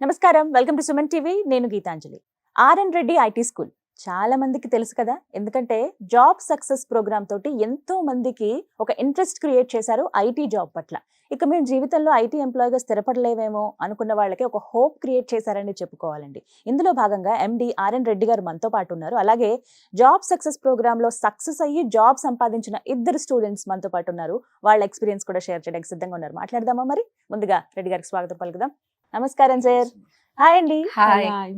నమస్కారం, welcome to Suman TV. నేను Geethanjali. RN Reddy IT school చాలా మందికి తెలుసు కదా, ఎందుకంటే జాబ్ సక్సెస్ ప్రోగ్రామ్ తోటి ఎంతో మందికి ఒక ఇంట్రెస్ట్ క్రియేట్ చేశారు ఐటీ జాబ్ పట్ల. ఇక మేము జీవితంలో ఐటీ ఎంప్లాయీగా స్థిరపడలేవేమో అనుకున్న వాళ్ళకి ఒక హోప్ క్రియేట్ చేశారని చెప్పుకోవాలండి. ఇందులో భాగంగా ఎండి ఆర్ఎన్ రెడ్డి గారు మనతో పాటు ఉన్నారు. అలాగే జాబ్ సక్సెస్ ప్రోగ్రామ్ లో సక్సెస్ అయ్యి జాబ్ సంపాదించిన ఇద్దరు స్టూడెంట్స్ మనతో పాటు ఉన్నారు. వాళ్ళ ఎక్స్పీరియన్స్ కూడా షేర్ చేయడానికి సిద్ధంగా ఉన్నారు. మాట్లాడదామా? మరి ముందుగా రెడ్డి గారికి స్వాగతం పలుకుదాం. నమస్కారం సార్. హాయ్ అండి.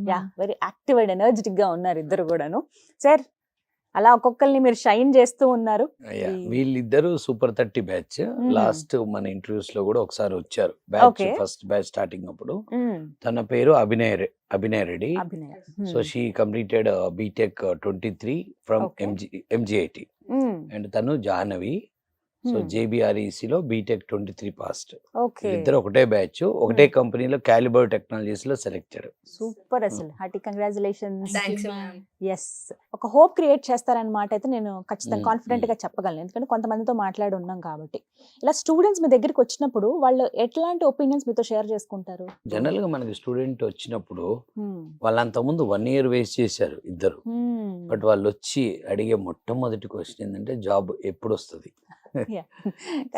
Yeah, very active and energetic గా ఉన్నారు ఇద్దరు కూడాను. సార్, అలా ఒక్కొక్కరిని మీరు షైన్ చేస్తూ ఉన్నారు. వీళ్ళిద్దరు సూపర్ 30 బ్యాచ్. లాస్ట్ మన ఇంటర్వ్యూస్ లో కూడా ఒకసారి వచ్చారు. బ్యాచ్ ఫస్ట్ బ్యాచ్ స్టార్టింగ్ అప్పుడు తన పేరు Abhinay Reddy. So she completed B Tech 23 from MGIT and తను జాహ్నవి. సో జేబిఆర్ఈసి లో బీటెక్ 23 పాస్ట్. ఇద్దరు ఒకటే బ్యాచ్, ఒకటే కంపెనీలో క్యాలిబర్ టెక్నాలజీస్ లో సెలెక్టెడ్. సూపర్, అసలు హార్టీ కంగ్రాచులేషన్స్. ఎస్, ఒక హోప్ క్రియేట్ చేస్తారన్నమాట అయితే నేను ఖచ్చితంగా కాన్ఫిడెంట్ గా చెప్పగలను, ఎందుకంటే కొంతమందితో మాట్లాడి ఉన్నాం కాబట్టి. ఇలా స్టూడెంట్స్ మీ దగ్గరికి వచ్చినప్పుడు వాళ్ళు ఎట్లాంటి ఒపీనియన్స్ మీతో షేర్ చేసుకుంటారు? జనరల్ గా మనకి స్టూడెంట్ వచ్చినప్పుడు వాళ్ళంత ముందు 1 year వేస్ట్ చేశారు ఇద్దరు. బట్ వాళ్ళు వచ్చి అడిగే మొట్టమొదటి క్వశ్చన్ ఏంటంటే జాబ్ ఎప్పుడు వస్తుంది.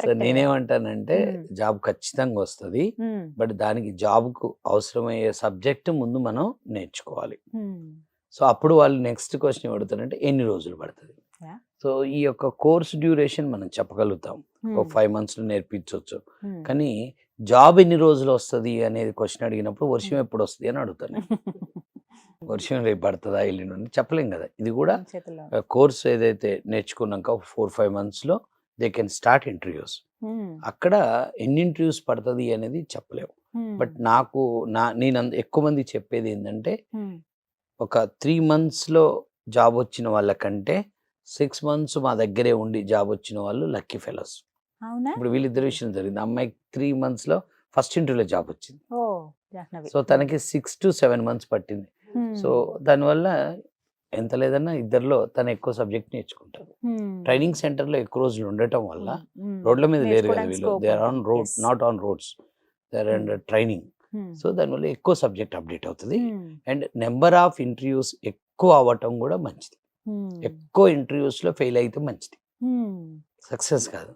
సో నేనేమంటానంటే జాబ్ ఖచ్చితంగా వస్తుంది, బట్ దానికి జాబ్ కు అవసరమయ్యే సబ్జెక్ట్ ముందు మనం నేర్చుకోవాలి. సో అప్పుడు వాళ్ళు నెక్స్ట్ క్వశ్చన్ ఏమడుగుతారంటే ఎన్ని రోజులు పడుతుంది. సో ఈ యొక్క కోర్స్ డ్యూరేషన్ మనం చెప్పగలుగుతాం, ఒక 5 months లో నేర్పించవచ్చు. కానీ జాబ్ ఎన్ని రోజులు వస్తుంది అనేది క్వశ్చన్ అడిగినప్పుడు వర్షం ఎప్పుడు వస్తుంది అని అడుగుతాను. వర్షం రేపు పడుతుందా ఎల్లుండి చెప్పలేం కదా. ఇది కూడా కోర్స్ ఏదైతే నేర్చుకున్నాక 4-5 months లో దే కెన్ స్టార్ట్ ఇంటర్వ్యూస్. అక్కడ ఎన్ని ఇంటర్వ్యూస్ పడుతుంది అనేది చెప్పలేము. బట్ నేను ఎక్కువ మంది చెప్పేది ఏంటంటే ఒక 3 months లో జాబ్ వచ్చిన వాళ్ళకంటే 6 months మా దగ్గరే ఉండి జాబ్ వచ్చిన వాళ్ళు లక్కీ ఫెలోస్. ఇప్పుడు వీళ్ళిద్దరు విషయం జరిగింది. అమ్మాయికి 3 months లో ఫస్ట్ ఇంటర్వ్యూలో జాబ్ వచ్చింది. సో తనకి 6 to 7 months పట్టింది. సో దానివల్ల ఎంత లేదన్నా ఇద్దరిలో తను ఎక్కువ సబ్జెక్ట్ నేర్చుకుంటారు. ట్రైనింగ్ సెంటర్ లో ఎక్కువ రోజులు ఉండటం వల్ల రోడ్ల మీద లేరు కదా వీళ్ళు. They are on road, not on roads, they are under training. So దానివల్ల ఎక్కువ సబ్జెక్ట్ అప్డేట్ అవుతుంది. అండ్ నెంబర్ ఆఫ్ ఇంటర్వ్యూస్ ఎక్కువ అవ్వటం కూడా మంచిది. ఎక్కువ ఇంటర్వ్యూస్ లో ఫెయిల్ అయితే మంచిది, సక్సెస్ కాదు.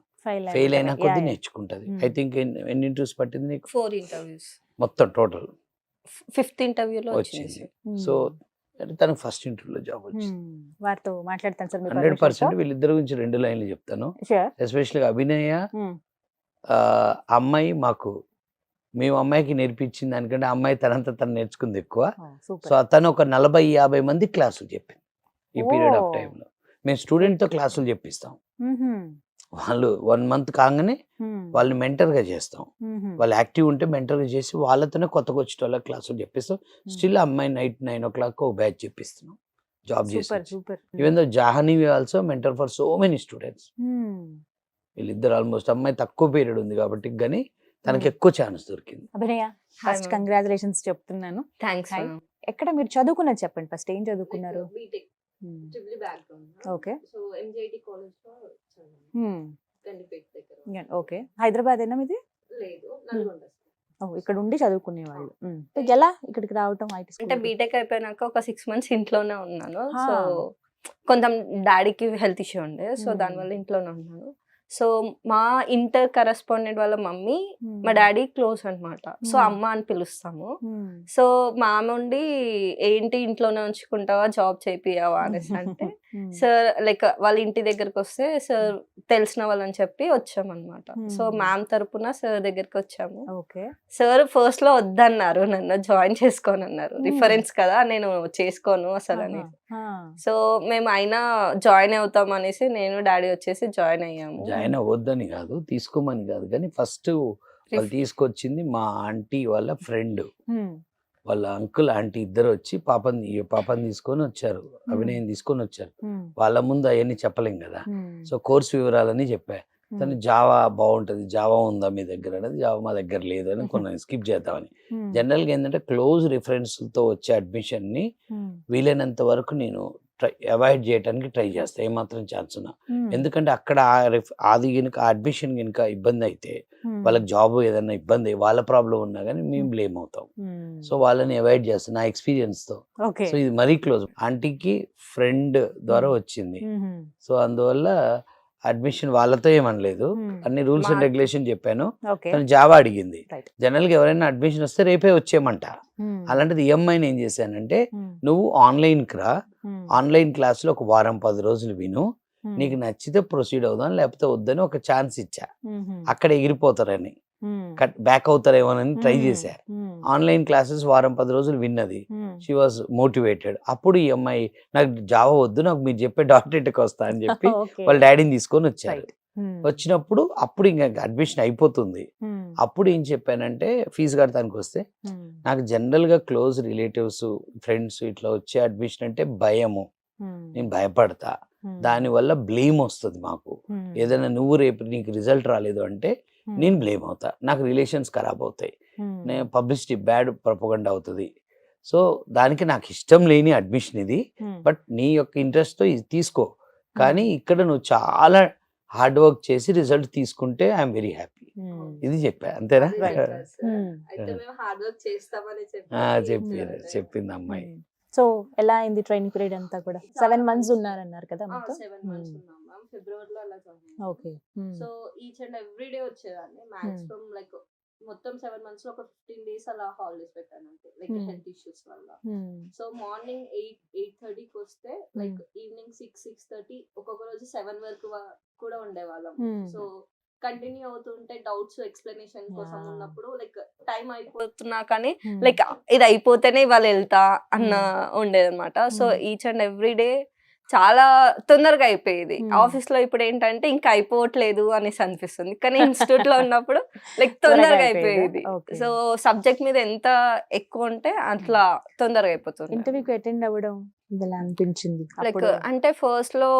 ఫెయిల్ అయినా కొద్ది నేర్చుకుంటది. ఐ థింక్ ఎన్ని ఇంటర్వ్యూస్ పట్టింది నీకు? 4 interviews. మొత్తం టోటల్ 5th interview వచ్చింది. సో తనకు ఫస్ట్ ఇంటర్వ్యూలో జాబ్ వచ్చింది. వారితో మాట్లాడతాను సార్. 100% వీళ్ళిద్దరి గురించి 2 lines చెప్తాను. ఎస్పెషల్గా అభినయ అమ్మాయి మేము అమ్మాయికి నేర్పించింది దానికంటే అమ్మాయి తనంతా తను నేర్చుకుంది ఎక్కువ. సో తను ఒక 40-50 మంది క్లాసులు చెప్పింది ఈ పీరియడ్ ఆఫ్ టైంలో. మేము స్టూడెంట్తో క్లాసులు చెప్పిస్తాం. వాళ్ళు 1 month కాగానే వాళ్ళని మెంటర్గా చేస్తాం. వాళ్ళు యాక్టివ్ ఉంటే మెంటర్గా చేసి వాళ్ళతోనే కొత్తగా వచ్చే వాళ్ళ క్లాసులు చెప్పిస్తాం. స్టిల్ అమ్మాయి నైట్ 9 o'clock బ్యాచ్ చెప్పిస్తున్నాం జాబ్ చేసి. Even though Jahnavi also mentor for so many students. వీళ్ళిద్దరు ఆల్మోస్ట్, అమ్మాయి తక్కువ పీరియడ్ ఉంది కాబట్టి కానీ తనకి ఎక్కువ ఛాన్స్ దొరికింది. అభినయ, ఫస్ట్ కంగ్రాచులేషన్స్ చెప్తున్నాను. థ్యాంక్స్. ఎక్కడ మీరు చదువుకున్నది చెప్పండి ఫస్ట్. ఏం చదువుకున్నారు? Okay okay. హైదరాబాద్ ఏనా మీది? ఇక్కడ ఉండి చదువుకునే వాళ్ళు. ఎలా ఇక్కడికి రావటం? అంటే బీటెక్ అయిపోయినాక ఒక 6 months ఇంట్లోనే ఉన్నాను. సో కొంచెం డాడీకి హెల్త్ ఇష్యూ ఉండే, సో దానివల్ల ఇంట్లోనే ఉన్నాను. సో మా ఇంటర్ కరెస్పాండెంట్ వాళ్ళ మమ్మీ మా డాడీ క్లోజ్ అనమాట. సో అమ్మ అని పిలుస్తాము. సో మా ఆమె ఉండి ఏంటి ఇంట్లోనే ఉంచుకుంటావా, జాబ్ చేపియావా అనేసి అంటే సార్ లైక్ వాళ్ళ ఇంటి దగ్గరకు వస్తే సార్ తెలిసిన వాళ్ళని చెప్పి వచ్చామన్నమాట. సో మ్యామ్ తరపున సార్ దగ్గరికి వచ్చాము. సార్ ఫస్ట్ లో వద్దన్నారు, నన్ను జాయిన్ చేసుకోని అన్నారు. రిఫరెన్స్ కదా, నేను చేసుకోను అసలు అని. సో మేము అయినా జాయిన్ అవుతాం అనేసి నేను డాడీ వచ్చేసి జాయిన్ అయ్యాము. జాయిన్ అవ్వద్దని కాదు, తీసుకోమని కాదు, కానీ ఫస్ట్ వాళ్ళు తీసుకొచ్చింది మా ఆంటీ వాళ్ళ ఫ్రెండ్. వాళ్ళ అంకుల్ ఆంటీ ఇద్దరు వచ్చి పాపని తీసుకొని వచ్చారు, అభినయం తీసుకొని వచ్చారు. వాళ్ళ ముందు అవన్నీ చెప్పలేం కదా. సో కోర్స్ వివరాలని చెప్పా. తను జావా బాగుంటది, జావా ఉందా మీ దగ్గర అనేది, జావా మా దగ్గర లేదు అని కొన్ని స్కిప్ చేద్దామని. జనరల్గా ఏంటంటే క్లోజ్ రిఫరెన్స్ తో వచ్చే అడ్మిషన్ ని వీలైనంత వరకు నేను అవాయిడ్ చేయడానికి ట్రై చేస్తా ఏమాత్రం ఛాన్స్ ఉన్నా. ఎందుకంటే అక్కడ అది కనుక అడ్మిషన్ కనుక ఇబ్బంది అయితే వాళ్ళకి జాబ్ ఏదైనా ఇబ్బంది వాళ్ళ ప్రాబ్లం ఉన్నా కానీ మేము బ్లేమ్ అవుతాం. సో వాళ్ళని అవాయిడ్ చేస్తాం నా ఎక్స్పీరియన్స్ తో. సో ఇది మరీ క్లోజ్ ఆంటీకి ఫ్రెండ్ ద్వారా వచ్చింది. సో అందువల్ల అడ్మిషన్ వాళ్ళతో ఏమనలేదు, అన్ని రూల్స్ అండ్ రెగ్యులేషన్ చెప్పాను. తను జావా అడిగింది. జనరల్ గా ఎవరైనా అడ్మిషన్ వస్తే రేపే వచ్చేయమంట. అలాంటిది ఈఎంఐని ఏం చేశానంటే నువ్వు ఆన్లైన్ కి రా, ఆన్లైన్ క్లాస్ లో ఒక వారం 10 రోజులు విను, నీకు నచ్చితే ప్రొసీడ్ అవుదాం లేకపోతే వద్దని ఒక ఛాన్స్ ఇచ్చా. అక్కడ ఎగిరిపోతారని బ్యాక్ అవుతారేమోనని ట్రై చేశా. ఆన్లైన్ క్లాసెస్ వారం 10 రోజులు విన్నది. She was motivated. అప్పుడు ఈ అమ్మాయి నాకు జావా వద్దు, నాకు మీరు చెప్పే డాక్టరేట్కి వస్తా అని చెప్పి వాళ్ళ డాడీని తీసుకొని వచ్చారు. వచ్చినప్పుడు అప్పుడు ఇంకా అడ్మిషన్ అయిపోతుంది. అప్పుడు ఏం చెప్పానంటే ఫీజు కడతానికి వస్తే నాకు జనరల్ గా క్లోజ్ రిలేటివ్స్ ఫ్రెండ్స్ ఇట్లా వచ్చే అడ్మిషన్ అంటే భయము, నేను భయపడతా, దానివల్ల బ్లేమ్ వస్తుంది మాకు. ఏదైనా నువ్వు రేపు నీకు రిజల్ట్ రాలేదు అంటే నేను బ్లేమ్ అవుతా, నాకు రిలేషన్స్ ఖరాబ్ అవుతాయి, నేను పబ్లిసిటీ బ్యాడ్ ప్రొపగండా అవుతుంది. సో దానికి నాకు ఇష్టం లేని అడ్మిషన్ ఇది, బట్ నీ యొక్క ఇంట్రెస్ట్ తో ఇది తీసుకో, కానీ ఇక్కడ నువ్వు చాలా హార్డ్ వర్క్ చేసి రిజల్ట్ తీసుకుంటే ఐఎమ్ వెరీ హ్యాపీ. ఇది చెప్పా, అంతేనా? చెప్పింది అమ్మాయి. సో ఎలా అయింది ట్రైనింగ్ పీరియడ్ అంతా కూడా? 7 months ఉన్నారన్నారు కదా మొత్తం? 7 months ఉన్నాం మ్యామ్. ఫిబ్రవరిలో అలా join. Okay. So each and every day వచ్చేదాన్ని. మాక్సిమం లైక్ మొత్తం 7 months లో ఒక 15 days అలా హాలిడేస్ పెట్టాను అంతే, లైక్ హెల్త్ ఇష్యూస్ వల్ల. సో మార్నింగ్ 8:30కి వస్తే లైక్ ఈవినింగ్ 6:30 ఒక్కొక్క రోజు 7 వరకు కూడా ఉండేవాళ్ళం. సో కంటిన్యూ అవుతుంటే డౌట్స్ ఎక్స్ప్లెనేషన్ కోసం ఉన్నప్పుడు లైక్ టైం అయిపోతున్నా కానీ లైక్ ఇది అయిపోతేనే వాళ్ళు వెళ్తా అన్న ఉండేదన్నమాట. So each and every day చాలా తొందరగా అయిపోయేది. ఆఫీస్ లో ఇప్పుడు ఏంటంటే ఇంకా అయిపోవట్లేదు అనేసి అనిపిస్తుంది, కానీ ఇన్స్టిట్యూట్ లో ఉన్నప్పుడు లైక్ తొందరగా అయిపోయేది. సో సబ్జెక్ట్ మీద ఎంత ఎక్కువ ఉంటే అట్లా తొందరగా అయిపోతుంది. ఇంటర్వ్యూకి అటెండ్ అవ్వడం ఇలా అనిపించింది లైక్ అంటే ఫస్ట్ లో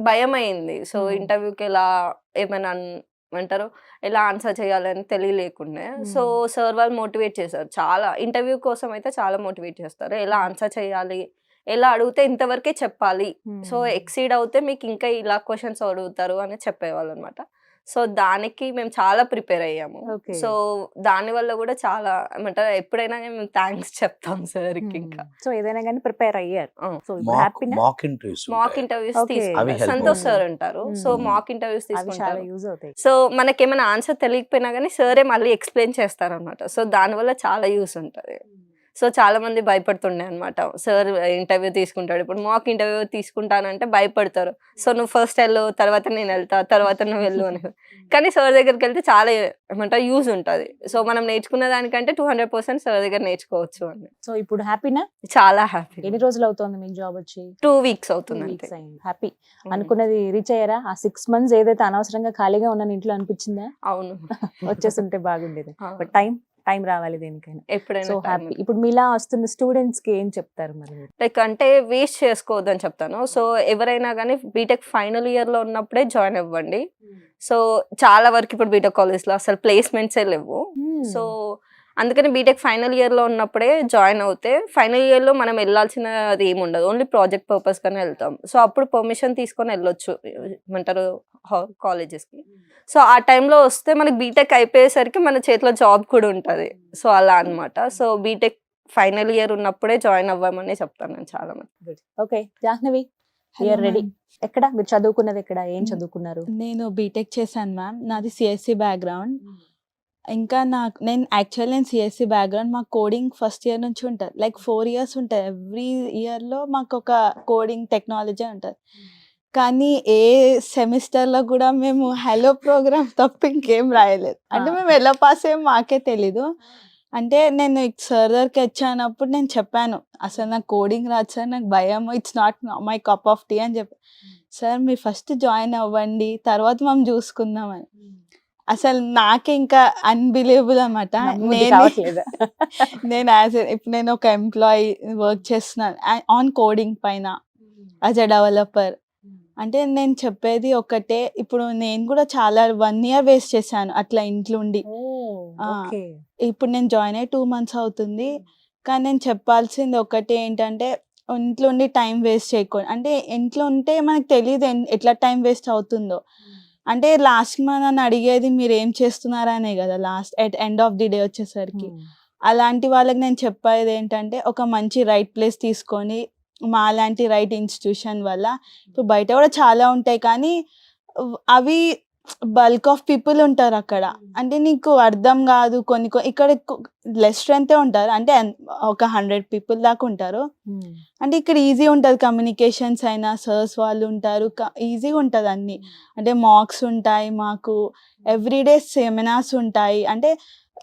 భయం అయింది. సో ఇంటర్వ్యూకి ఎలా ఏమైనా అంటారు ఎలా ఆన్సర్ చేయాలని తెలియలేకుండే. సో సార్ వాళ్ళు మోటివేట్ చేశారు చాలా. ఇంటర్వ్యూ కోసం అయితే చాలా మోటివేట్ చేస్తారు, ఎలా ఆన్సర్ చేయాలి, ఎలా అడిగితే ఇంతవరకే చెప్పాలి, సో ఎక్సీడ్ అవుతే మీకు ఇంకా ఇలా క్వశ్చన్స్ అడుగుతారు అని చెప్పేవాళ్ళు అనమాట. సో దానికి మేము చాలా ప్రిపేర్ అయ్యాము. సో దాని వల్ల కూడా చాలా ఏమంటారు ఎప్పుడైనా మేము థ్యాంక్స్ చెప్తాం సార్ కి. ఇంకా సో ఏదైనా కానీ ప్రిపేర్ అయ్యారు. మాక్ ఇంటర్వ్యూస్ తీసుకుంటారు, సంతోష్ సార్ ఉంటారు. సో మాక్ ఇంటర్వ్యూస్ తీసుకుంటారు. సో మనకేమైనా ఆన్సర్ తెలియకపోయినా కానీ సరే మళ్ళీ ఎక్స్ప్లెయిన్ చేస్తారు అనమాట. సో దాని వల్ల చాలా యూస్ ఉంటది. సో చాలా మంది భయపడుతుండే అనమాట, సార్ ఇంటర్వ్యూ తీసుకుంటాడు, ఇప్పుడు మాక్ ఇంటర్వ్యూ తీసుకుంటానంటే భయపడతారు. సో నువ్వు ఫస్ట్ వెళ్ళు, తర్వాత నేను వెళ్తా, తర్వాత నువ్వు వెళ్ళు అని. కానీ సార్ దగ్గరికి వెళ్తే చాలా ఏమంటారు యూజ్ ఉంటుంది. సో మనం నేర్చుకున్న దానికంటే 200% సార్ దగ్గర నేర్చుకోవచ్చు అని. సో ఇప్పుడు హ్యాపీనా? చాలా హ్యాపీ. ఎన్ని రోజులు అవుతుంది మీకు జాబ్ వచ్చి? 2 weeks అవుతుంది. హ్యాపీ అనుకున్నది రీచ్ అయ్యారా? ఆ 6 months ఏదైతే అనవసరంగా ఖాళీగా ఉన్నాను ఇంట్లో అనిపించిందా? అవును, వచ్చేస్తుంటే బాగుండేది. బట్ టైం రావాలి దేనికైనా, ఎప్పుడైనా. So happy. ఇప్పుడు మీలా వస్తున్న స్టూడెంట్స్ కి ఏం చెప్తారు మరి? లైక్ అంటే వేస్ట్ చేసుకోవద్దని చెప్తాను. సో ఎవరైనా కానీ బీటెక్ ఫైనల్ ఇయర్ లో ఉన్నప్పుడే జాయిన్ అవ్వండి. సో చాలా వరకు ఇప్పుడు బీటెక్ కాలేజ్ లో అసలు ప్లేస్మెంట్సే లేవు. సో అందుకని బీటెక్ ఫైనల్ ఇయర్ లో ఉన్నప్పుడే జాయిన్ అవుతే ఫైనల్ ఇయర్ లో మనం వెళ్ళాల్సినది ఏమి ఉండదు, ఓన్లీ ప్రాజెక్ట్ పర్పస్ గానే వెళ్తాం. సో అప్పుడు పర్మిషన్ తీసుకొని వెళ్ళొచ్చు ఏమంటారు కాలేజెస్ కి. సో ఆ టైంలో వస్తే మనకి బీటెక్ అయిపోయేసరికి మన చేతిలో జాబ్ కూడా ఉంటది. సో అలా అన్నమాట. సో బీటెక్ ఫైనల్ ఇయర్ ఉన్నప్పుడే జాయిన్ అవ్వమని చెప్తాను నేను చాలా మంది. Okay, Jahnavi ready. ఎక్కడ మీరు చదువుకున్నది? ఎక్కడ ఏం చదువుకున్నారు? నేను బీటెక్ చేశాను మ్యామ్, నాది సిఎస్సి బ్యాక్గ్రౌండ్. ఇంకా నేను సిఎస్సి బ్యాక్గ్రౌండ్. మాకు కోడింగ్ ఫస్ట్ ఇయర్ నుంచి ఉంటుంది, లైక్ 4 years ఉంటుంది. ఎవ్రీ ఇయర్లో మాకు ఒక కోడింగ్ టెక్నాలజీ ఉంటుంది. కానీ ఏ సెమిస్టర్లో కూడా మేము హలో ప్రోగ్రామ్ తప్ప ఇంకేం రాయలేదు. అంటే మేము ఎలా పాస్ అయ్యాం మాకే తెలీదు. అంటే నేను సార్ దగ్గరికి వచ్చానప్పుడు నేను చెప్పాను, అసలు నాకు కోడింగ్ రాదు సార్, నాకు భయం, it's not my cup of tea అని చెప్పాను. సార్ మీరు ఫస్ట్ జాయిన్ అవ్వండి, తర్వాత మనం చూసుకుందామని. అసలు నాకే ఇంకా అన్బిలీవబుల్ అనమాట. నేను ఇప్పుడు నేను ఒక ఎంప్లాయీ వర్క్ చేస్తున్నాను ఆన్ కోడింగ్ పైన యాజ్ అ డెవలపర్. అంటే నేను చెప్పేది ఒకటే, ఇప్పుడు నేను కూడా చాలా 1 year వేస్ట్ చేశాను అట్లా ఇంట్లో ఉండి. ఇప్పుడు నేను జాయిన్ అయ్యి 2 months అవుతుంది. కానీ నేను చెప్పాల్సింది ఒకటే ఏంటంటే, ఇంట్లో ఉండి టైం వేస్ట్ చేయకూడదు. అంటే ఇంట్లో ఉంటే మనకు తెలియదు ఎట్లా టైం వేస్ట్ అవుతుందో. అంటే లాస్ట్‌కి మనల్ని అడిగేది మీరేం చేస్తున్నారనే కదా! ఎండ్ ఆఫ్ ది డే వచ్చేసరికి. అలాంటి వాళ్ళకి నేను చెప్పేదేంటంటే ఒక మంచి రైట్ ప్లేస్ తీసుకొని మాలాంటి రైట్ ఇన్‌స్టిట్యూషన్ వల్ల ఇప్పుడు బయట కూడా చాలా ఉంటాయి కానీ అవి బల్క్ ఆఫ్ పీపుల్ ఉంటారక్కడ. అంటే నీకు అర్థం కాదు ఇక్కడ లెస్ స్ట్రెంతే ఉంటారు. అంటే ఒక 100 పీపుల్ దాకా ఉంటారు. అంటే ఇక్కడ ఈజీ ఉంటది కమ్యూనికేషన్స్ అయినా, సర్స్ వాళ్ళు ఉంటారు. ఈజీగా ఉంటది అన్నీ. అంటే మాక్స్ ఉంటాయి మాకు. ఎవ్రీడే సెమినార్స్ ఉంటాయి. అంటే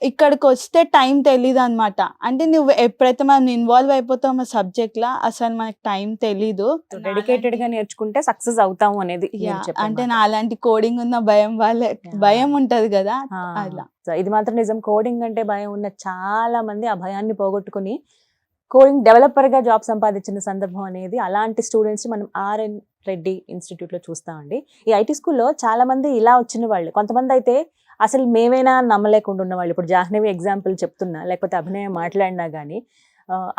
ఇక్కడికొస్తే టైం తెలీదనమాట. అంటే నువ్వు ఎప్పుడైతే మనం ఇన్వాల్వ్ అయిపోతామో సబ్జెక్ట్‌లా అసలు మనకు టైం తెలీదు. డెడికేటెడ్ గా నేర్చుకుంటే సక్సెస్ అవుతాము అనేది మీరు యాహ్! చెప్పే అంటే మాట. నాలాంటి కోడింగ్ ఉన్న భయం ఉంటది గదా! ఆ, అలా. సో ఇది మాత్రం నిజం. కోడింగ్ అంటే భయం ఉన్న చాలా మంది ఆ భయాన్ని పోగొట్టుకుని కోడింగ్ డెవలపర్ గా జాబ్ సంపాదించిన సందర్భం అనేది అలాంటి స్టూడెంట్స్ మనం ఆర్ఎన్ రెడ్డి ఇన్స్టిట్యూట్ లో చూస్తామండి. ఈ ఐటీ స్కూల్లో చాలా మంది ఇలా వచ్చిన వాళ్ళు, కొంతమంది అయితే అసలు మేమేనా నమ్మలేకుండా ఉన్న వాళ్ళు. ఇప్పుడు జాహ్నవి ఎగ్జాంపుల్ చెప్తున్నా, లేకపోతే అభినయం మాట్లాడినా కానీ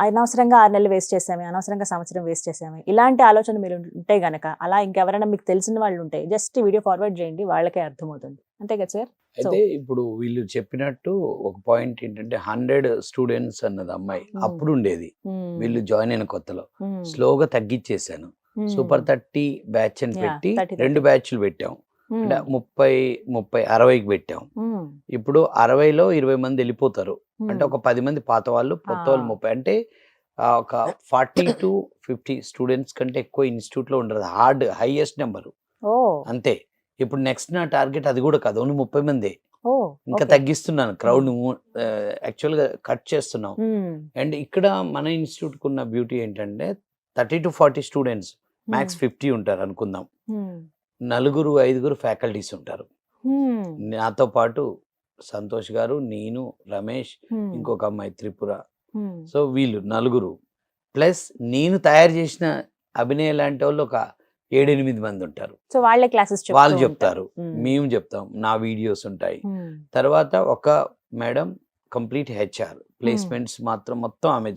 అనవసరంగా 6 నెలలు వేస్ట్ చేసామే, అనవసరంగా సంవత్సరం వేస్ట్ చేసామే, ఇలాంటి ఆలోచన మీరు ఉంటే గనక, అలా ఇంకెవరైనా మీకు తెలిసిన వాళ్ళు ఉంటే జస్ట్ వీడియో ఫార్వర్డ్ చేయండి, వాళ్ళకే అర్థమవుతుంది. అంతే కదా సార్? అయితే ఇప్పుడు వీళ్ళు చెప్పినట్టు ఒక పాయింట్ ఏంటంటే 100 స్టూడెంట్స్ అన్నది అమ్మాయి అప్పుడు ఉండేది. వీళ్ళు జాయిన్ అయిన కొత్తలో స్లోగా తగ్గించేసాను. సూపర్ 30 బ్యాచ్ అని పెట్టి 2 బ్యాచ్లు పెట్టాం. అంటే 60కి పెట్టాం. ఇప్పుడు 60లో 20 మంది వెళ్ళిపోతారు. అంటే ఒక 10 మంది పాత వాళ్ళు, కొత్త వాళ్ళు 30. అంటే ఒక 40 to 50 స్టూడెంట్స్ కంటే ఎక్కువ ఇన్స్టిట్యూట్ లో ఉండదు. హైయెస్ట్ నెంబర్ అంతే. ఇప్పుడు నెక్స్ట్ నా టార్గెట్ అది కూడా కాదు, ఓన్లీ 30 మంది. ఇంకా తగ్గిస్తున్నాను, క్రౌడ్ యాక్చువల్ గా కట్ చేస్తున్నాం. అండ్ ఇక్కడ మన ఇన్స్టిట్యూట్ కు ఉన్న బ్యూటీ ఏంటంటే 30 to 40 స్టూడెంట్స్, మ్యాక్స్ 50 ఉంటారు అనుకుందాం. 4-5 ఫ్యాకల్టీస్ ఉంటారు. నాతో పాటు సంతోష్ గారు, నేను, రమేష్, ఇంకొక అమ్మాయి త్రిపుర. సో వీళ్ళు 4 ప్లస్ నేను తయారు చేసిన అభినయ లాంటి వాళ్ళు ఒక 7-8 మంది ఉంటారు. సో వాళ్ళే క్లాసెస్ వాళ్ళు చెప్తారు, మేము చెప్తాం, నా వీడియోస్ ఉంటాయి. తర్వాత ఒక మేడం కంప్లీట్ హెచ్ఆర్ ప్లేస్మెంట్స్ మాత్రం మొత్తం ఆమె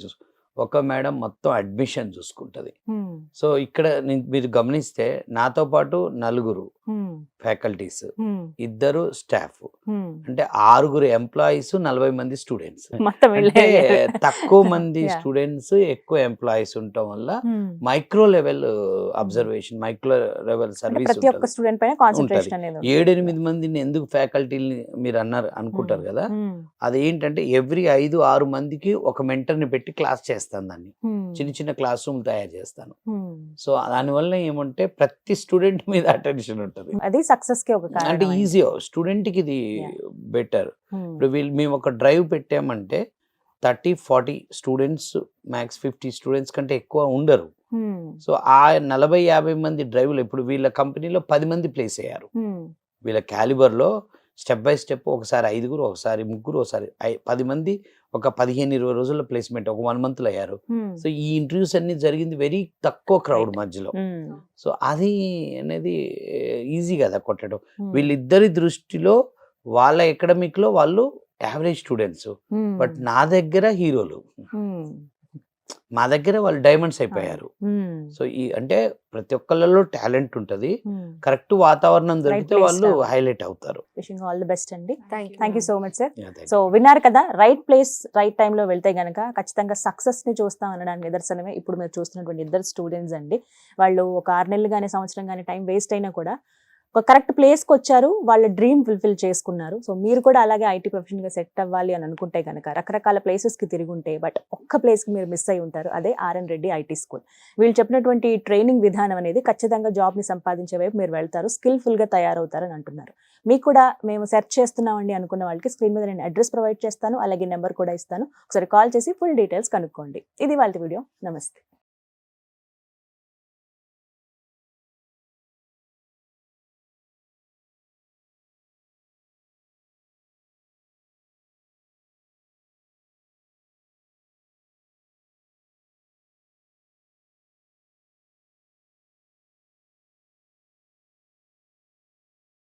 ఒక మేడం మొత్తం అడ్మిషన్ చూసుకుంటది. సో ఇక్కడ మీరు గమనిస్తే నాతో పాటు 4 ఫ్యాకల్టీస్, 2 స్టాఫ్, అంటే 6 ఎంప్లాయీస్, 40 మంది స్టూడెంట్స్. అంటే తక్కువ మంది స్టూడెంట్స్, ఎక్కువ ఎంప్లాయీస్ ఉండటం వల్ల micro level observation, micro level service ఉంటుంది. 7-8 మందిని ఎందుకు ఫ్యాకల్టీని మీరు అనుకుంటారు కదా, అదేంటంటే ఎవ్రీ 5-6 మందికి ఒక మెంటర్ని పెట్టి క్లాస్ చేస్తాను. దాన్ని చిన్న చిన్న క్లాస్ రూమ్ తయారు చేస్తాను. సో దానివల్ల ఏమంటే ప్రతి స్టూడెంట్ మీద అటెన్షన్ ఉంటుంది. అది సక్సెస్ కి ఒక కారణం. అంటే ఈజీ స్టూడెంట్ కి ఇది బెటర్. ఇప్పుడు మేము ఒక డ్రైవ్ పెట్టామంటే 30-40 స్టూడెంట్స్, మ్యాక్స్ 50 స్టూడెంట్స్ కంటే ఎక్కువ ఉండరు. సో ఆ 40-50 మంది డ్రైవ్లు ఇప్పుడు వీళ్ళ కంపెనీలో 10 మంది ప్లేస్ అయ్యారు. వీళ్ళ క్యాలిబర్ లో స్టెప్ బై స్టెప్ ఒకసారి 5, ఒకసారి 3, ఒకసారి 10 మంది ఒక 15-20 రోజుల్లో ప్లేస్మెంట్ ఒక 1 month లో అయ్యారు. సో ఈ ఇంటర్వ్యూస్ అన్ని జరిగింది వెరీ తక్కువ క్రౌడ్ మధ్యలో. సో అది అనేది ఈజీ కదా కొట్టడం. వీళ్ళిద్దరి దృష్టిలో వాళ్ళ ఎకడమిక్ లో వాళ్ళు యావరేజ్ స్టూడెంట్స్, బట్ నా దగ్గర హీరోలు, మా దగ్గర వాళ్ళు డైమండ్స్ అయిపోయారు. సో ఈ అంటే ప్రతి ఒక్కళ్ళలో టాలెంట్ ఉంటది, కరెక్ట్ వాతావరణం దొరికితే వాళ్ళు హైలైట్ అవుతారు. విషింగ్ ఆల్ ది బెస్ట్ అండి. Thank you so much sir. So విన్నారు కదా, రైట్ ప్లేస్ రైట్ టైంలో వెళ్తే గనక ఖచ్చితంగా సక్సెస్ ని చూస్తాం అనడానికి నిదర్శనమే ఇప్పుడు మీరు చూస్తున్నటువంటి 2 స్టూడెంట్స్ అండి. వాళ్ళు ఒక 6 నెలలు కానీ సంవత్సరం కానీ టైం వేస్ట్ అయినా కూడా ఒక కరెక్ట్ ప్లేస్కి వచ్చారు, వాళ్ళ డ్రీమ్ ఫుల్ఫిల్ చేసుకున్నారు. సో మీరు కూడా అలాగే ఐటీ ప్రొఫెషన్గా సెట్ అవ్వాలి అని అనుకుంటే కనుక రకరకాల ప్లేసెస్కి తిరుగుంటే, బట్ ఒక్క ప్లేస్కి మీరు మిస్ అయి ఉంటారు, అదే ఆర్ఎన్ రెడ్డి ఐటీ స్కూల్. వీళ్ళు చెప్పినటువంటి ట్రైనింగ్ విధానం అనేది ఖచ్చితంగా జాబ్ని సంపాదించే వైపు మీరు వెళ్తారు, స్కిల్ఫుల్గా తయారవుతారు అని అంటున్నారు. మీకు కూడా మేము సెర్చ్ చేస్తున్నామండి అనుకున్న వాళ్ళకి స్క్రీన్ మీద నేను అడ్రస్ ప్రొవైడ్ చేస్తాను, అలాగే నెంబర్ కూడా ఇస్తాను. ఒకసారి కాల్ చేసి ఫుల్ డీటెయిల్స్ కనుక్కోండి. ఇది వాళ్ళ వీడియో. నమస్తే.